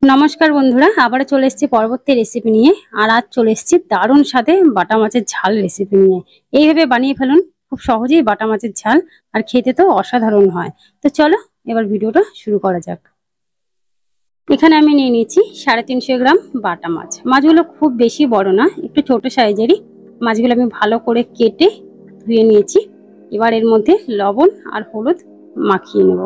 नमस्कार बंधुरा आबार चले एसेছি परवर्ती रेसिपि निये और आज चले एसेছি दारुण स्वादे बाटा माछेर झाल रेसिपि निये। এইভাবে বানিয়ে ফেলুন, খুব সহজেই বাটা মাছের ঝাল আর খেতে তো অসাধারণ হয়। তো চলো এবার ভিডিওটা শুরু করা যাক। এখানে আমি নিয়ে নিয়েছি 350 গ্রাম বাটা মাছ। মাছগুলো খুব বেশি বড় না, একটু ছোট সাইজেরই। মাছগুলো আমি ভালো করে কেটে ধুয়ে নিয়েছি। এবার এর মধ্যে লবণ আর হলুদ মাখিয়ে নেব।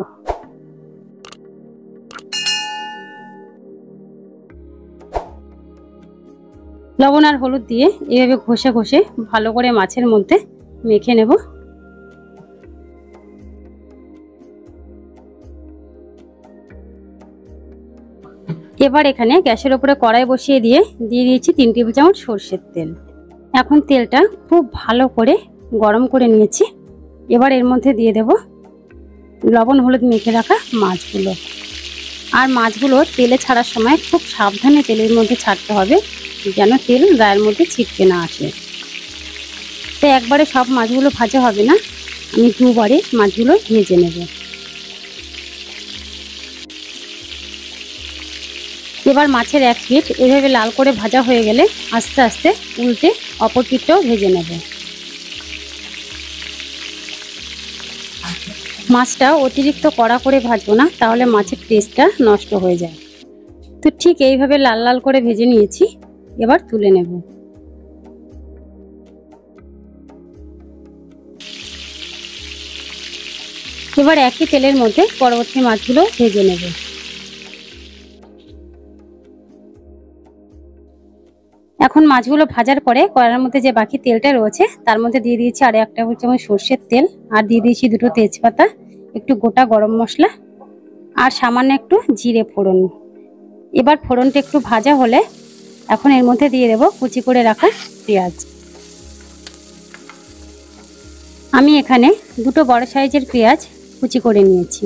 লবণ আর হলুদ দিয়ে এইভাবে ঘষে ঘষে ভালো করে মাছের মধ্যে মেখে নেব। এবার এখানে গ্যাসের উপরে কড়াই বসিয়ে দিয়ে দিয়েছি 3 টেবিল চামচ সরষের তেল। এখন তেলটা খুব ভালো করে গরম করে নিয়েছি। এবার এর মধ্যে দিয়ে দেব লবণ হলুদ মেখে রাখা মাছগুলো। আর মাছগুলো তেলে ছাড়ার সময় খুব সাবধানে তেলের মধ্যে ছাড়তে হবে, যেন তেল গায়ের মধ্যে ছিটকে না আসে। তো একবারে সব মাছগুলো ভাজা হবে না, আমি দুবারে মাছগুলো ভেজে নেব। এবার মাছের এক পিঠ এভাবে লাল করে ভাজা হয়ে গেলে আস্তে আস্তে উল্টে অপর পিঠটাও ভেজে নেব। মাছটা অতিরিক্ত কড়া করে ভাজবো না, তাহলে মাছের টেস্টটা নষ্ট হয়ে যায়। তো ঠিক এইভাবে লাল লাল করে ভেজে নিয়েছি। এবার তুলে নেব। এবার একই তেলের মধ্যে পরবর্তী মাছগুলো ভেজে নেব। এখন মাছগুলো ভাজার পরে কড়াইয়ের মধ্যে যে বাকি তেলটা রয়েছে তার মধ্যে দিয়ে দিয়েছি আর 1 টেবিল চামচ সরষের তেল, আর দিয়ে দিয়েছি 2টো তেজপাতা, একটু গোটা গরম মশলা আর সামান্য একটু জিরে ফোড়ন। এবার ফোড়নটা একটু ভাজা হলে এখন এর মধ্যে দিয়ে দেব কুচি করে রাখা পেঁয়াজ। আমি এখানে 2টো বড় সাইজের পেঁয়াজ কুচি করে নিয়েছি।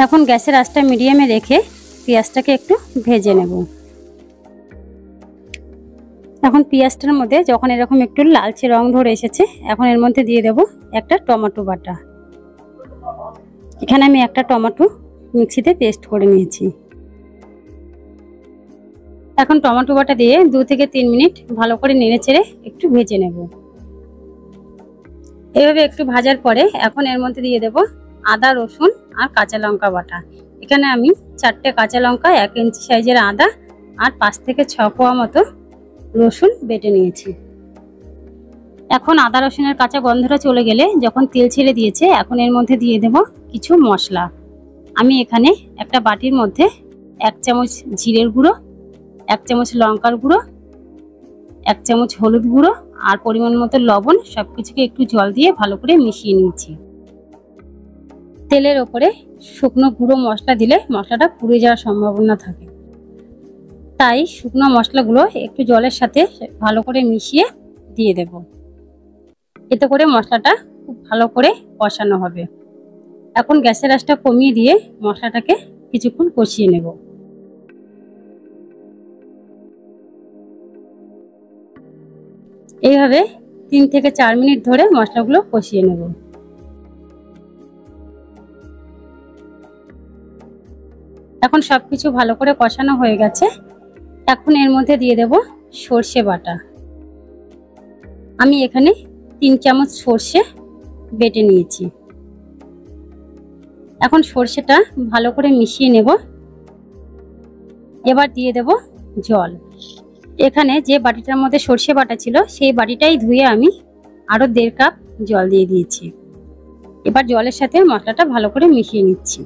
এখন গ্যাসের আঁচটা মিডিয়ামে রেখে পেঁয়াজটাকে একটু ভেজে নেব। এখন পেঁয়াজটার মধ্যে যখন এরকম একটু লালচে রং ধরে এসেছে, এখন এর মধ্যে দিয়ে দেব একটা টমেটো বাটা। এখানে আমি একটা টমেটো মিক্সিতে পেস্ট করে নিয়েছি। এখন টমেটো বাটা দিয়ে 2 থেকে 3 মিনিট ভালো করে নেড়েচেড়ে একটু ভেজে নেব। এইভাবে একটু ভাজার পরে এখন এর মধ্যে দিয়ে দেব আদা রসুন আর কাঁচা লঙ্কা বাটা। এখানে আমি 4টে কাঁচা লঙ্কা, 1 ইঞ্চি সাইজের আদা আর 5 থেকে 6 কোয়া মতো রসুন বেটে নিয়েছি। এখন আদা রসুনের কাঁচা গন্ধটা চলে গেলে যখন তেল ছেড়ে দিয়েছে, এখন এর মধ্যে দিয়ে দেব কিছু মশলা। আমি এখানে একটা বাটির মধ্যে 1 চামচ জিরের গুঁড়ো, 1 চামচ লঙ্কার গুঁড়ো, 1 চামচ হলুদ গুঁড়ো আর পরিমাণ মতো লবণ সবকিছুকে একটু জল দিয়ে ভালো করে মিশিয়ে নিয়েছি। তেলের ওপরে শুকনো গুঁড়ো মশলা দিলে মশলাটা পুড়ে যাওয়ার সম্ভাবনা থাকে, তাই শুকনো মশলাগুলো একটু জলের সাথে ভালো করে মিশিয়ে দিয়ে দেব। এতে করে মশলাটা খুব ভালো করে কষানো হবে। এখন গ্যাসের আঁচটা কমিয়ে দিয়ে মশলাটাকে কিছুক্ষণ কষিয়ে নেব। এইভাবে 3 থেকে 4 মিনিট ধরে মশলাগুলো কষিয়ে নেব। এখন সবকিছু ভালো করে কষানো হয়ে গেছে। এখন এর মধ্যে দিয়ে দেব সরষে বাটা। আমি এখানে 3 চামচ সরষে বেটে নিয়েছি। এখন সরষেটা ভালো করে মিশিয়ে নেব। এবার দিয়ে দেব জল। এখানে যে বাটিটার মধ্যে সরষে বাটা ছিল সেই বাটিটাই ধুয়ে আমি আরো 1.5 কাপ জল দিয়ে দিয়েছি। এবার জলের সাথে মশলাটা ভালো করে মিশিয়ে নিচ্ছি।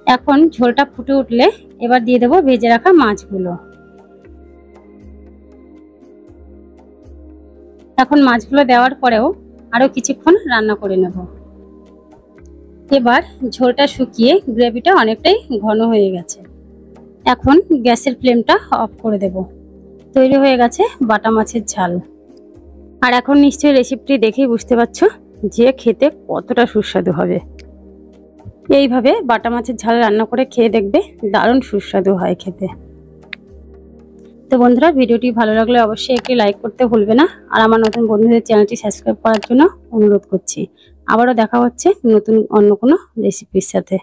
এখন ঝোলটা ফুটে উঠলে এবার দিয়ে দেব ভেজে রাখা মাছগুলো। এখন মাছগুলো দেওয়ার পরেও আরো কিছুক্ষণ রান্না করে নেব। এবার ঝোলটা শুকিয়ে গ্রেভিটা অনেকটাই ঘন হয়ে গেছে। এখন গ্যাসের ফ্লেমটা অফ করে দেব। তৈরি হয়ে গেছে বাটা মাছের ঝাল। আর এখন নিশ্চয়ই রেসিপিটি দেখেই বুঝতে পারছো যে খেতে কতটা সুস্বাদু হবে। এইভাবে বাটা মাছের ঝাল রান্না করে খেয়ে দেখবে, দারুণ সুস্বাদু হয় খেতে। তো বন্ধুরা, ভিডিওটি ভালো লাগলে অবশ্যই একটি লাইক করতে ভুলবে না। আর আমার নতুন বন্ধুদের চ্যানেলটি সাবস্ক্রাইব করার জন্য অনুরোধ করছি। আবারও দেখা হচ্ছে নতুন অন্য কোনো রেসিপির সাথে।